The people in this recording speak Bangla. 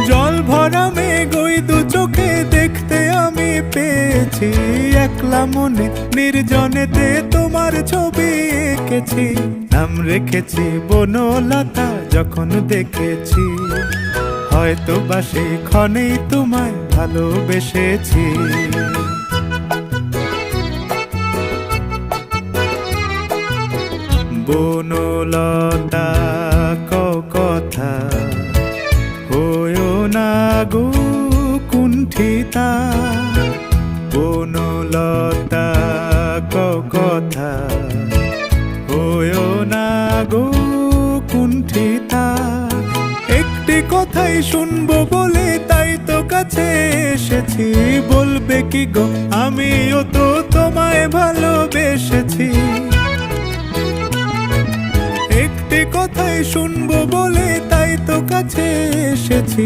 জল ভরা মেঘ ওই দু চোখে দেখতে আমি পেয়েছি, একলা মনে নির্জনেতে তোমার ছবি এঁকেছি। নাম রেখেছি বনলতা যখন দেখেছি, হয়তো বা সেই ক্ষণেই তোমায় ভালোবেসেছি। বনলতা কথা হয়ো না গো কুণ্ঠিতা, বনলতা কথা হয়ো না গো কুণ্ঠিতা। একটি কথাই শুনবো বলে তাই তো কাছে এসেছি, বলবে কি গো আমিও তো তোমায় ভালোবেসেছি। একটি কথাই শুনবো বলে তাই তো কাছে এসেছি,